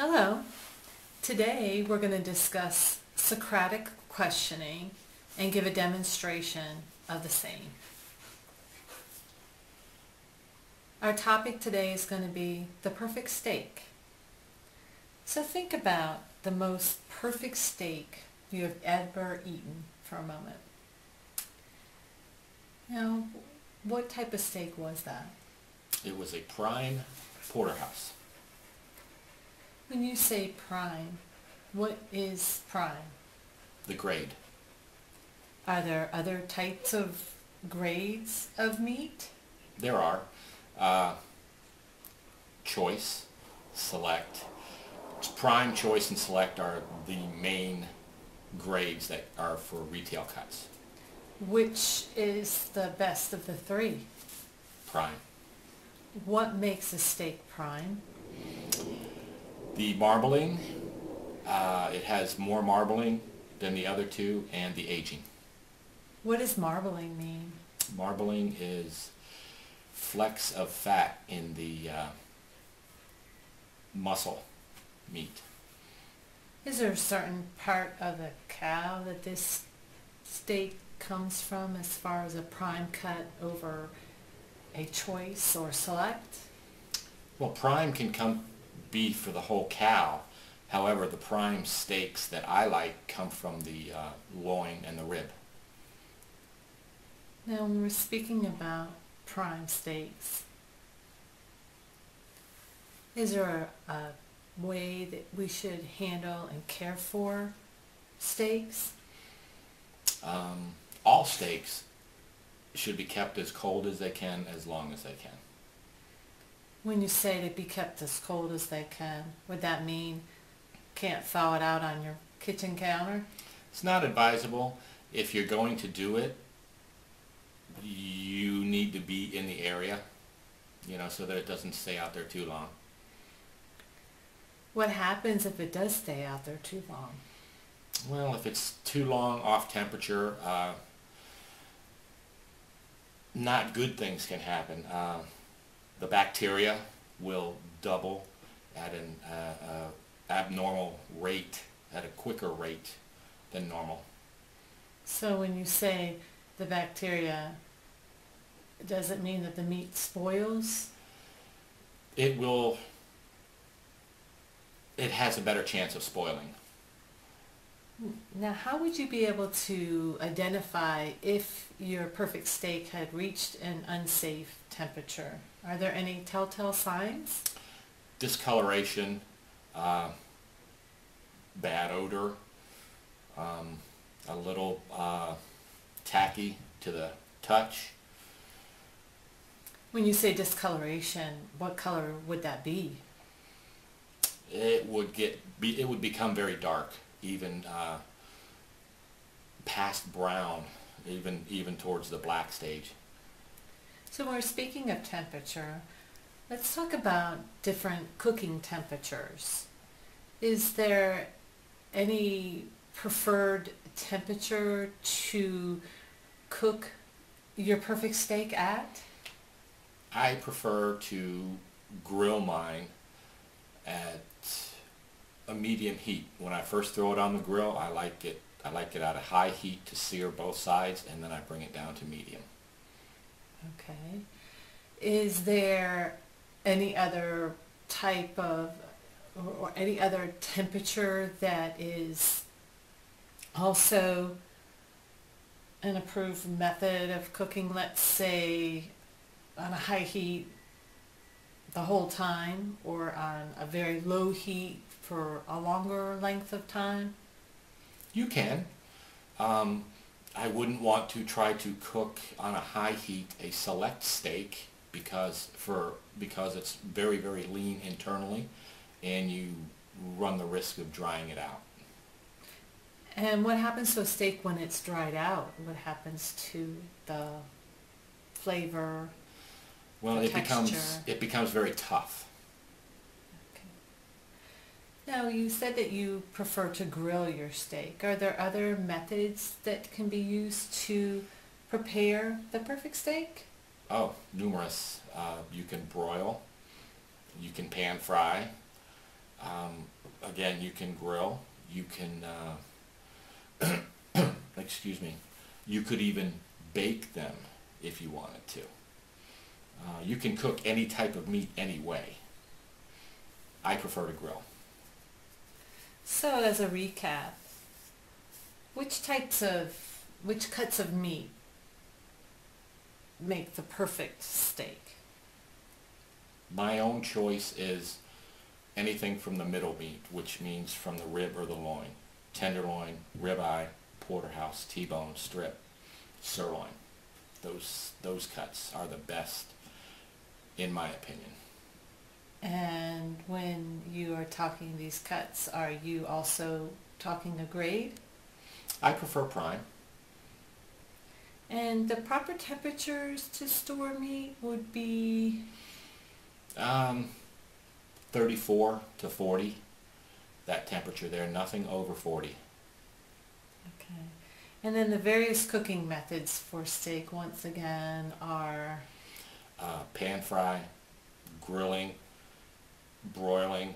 Hello. Today we're going to discuss Socratic questioning and give a demonstration of the same. Our topic today is going to be the perfect steak. So think about the most perfect steak you have ever eaten for a moment. Now, what type of steak was that? It was a prime porterhouse. When you say prime, what is prime? The grade. Are there other types of grades of meat? There are choice, select. Prime, choice, and select are the main grades that are for retail cuts. Which is the best of the three? Prime. What makes a steak prime? The marbling, it has more marbling than the other two, and the aging. What does marbling mean? Marbling is flecks of fat in the muscle meat. Is there a certain part of the cow that this steak comes from as far as a prime cut over a choice or select? Well, prime can be for the whole cow. However, the prime steaks that I like come from the loin and the rib. Now, when we're speaking about prime steaks, is there a way that we should handle and care for steaks? All steaks should be kept as cold as they can, as long as they can. When you say to be kept as cold as they can, would that mean can't thaw it out on your kitchen counter? It's not advisable. If you're going to do it, you need to be in the area, so that it doesn't stay out there too long. What happens if it does stay out there too long? Well, if it's too long off temperature, not good things can happen. The bacteria will double at an abnormal rate, at a quicker rate than normal. So when you say the bacteria, does it mean that the meat spoils? It has a better chance of spoiling. Now, how would you be able to identify if your perfect steak had reached an unsafe temperature? Are there any telltale signs? Discoloration, bad odor, a little tacky to the touch. When you say discoloration, what color would that be? It would become very dark, even past brown, even towards the black stage. So when we're speaking of temperature, let's talk about different cooking temperatures. Is there any preferred temperature to cook your perfect steak at? I prefer to grill mine at a medium heat. When I first throw it on the grill, I like it at a high heat to sear both sides, and then I bring it down to medium. Okay. Is there any other type of, or any other temperature that is also an approved method of cooking? Let's say on a high heat the whole time, or on a very low heat for a longer length of time? You can. I wouldn't want to try to cook on a high heat a select steak because it's very, very lean internally, and you run the risk of drying it out. And what happens to a steak when it's dried out? What happens to the flavor? Well, the it texture? becomes very tough. Okay. Now, you said that you prefer to grill your steak. Are there other methods that can be used to prepare the perfect steak? Oh, numerous. You can broil, you can pan fry, Again, you can grill. You can, excuse me, you could even bake them if you wanted to. You can cook any type of meat any way. I prefer to grill. So as a recap, which cuts of meat make the perfect steak? My own choice is anything from the middle meat, which means from the rib or the loin. Tenderloin, ribeye, porterhouse, T-bone, strip, sirloin. Those cuts are the best, in my opinion. And when you are talking these cuts, are you also talking a grade? I prefer prime. And the proper temperatures to store meat would be? 34 to 40, that temperature there, nothing over 40. Okay. And then the various cooking methods for steak, once again, are? Pan fry, grilling, broiling,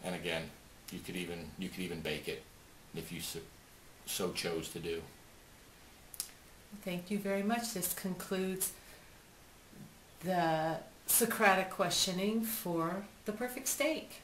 and again, you could even bake it if you so chose to do. Thank you very much. This concludes the Socratic questioning for the perfect steak.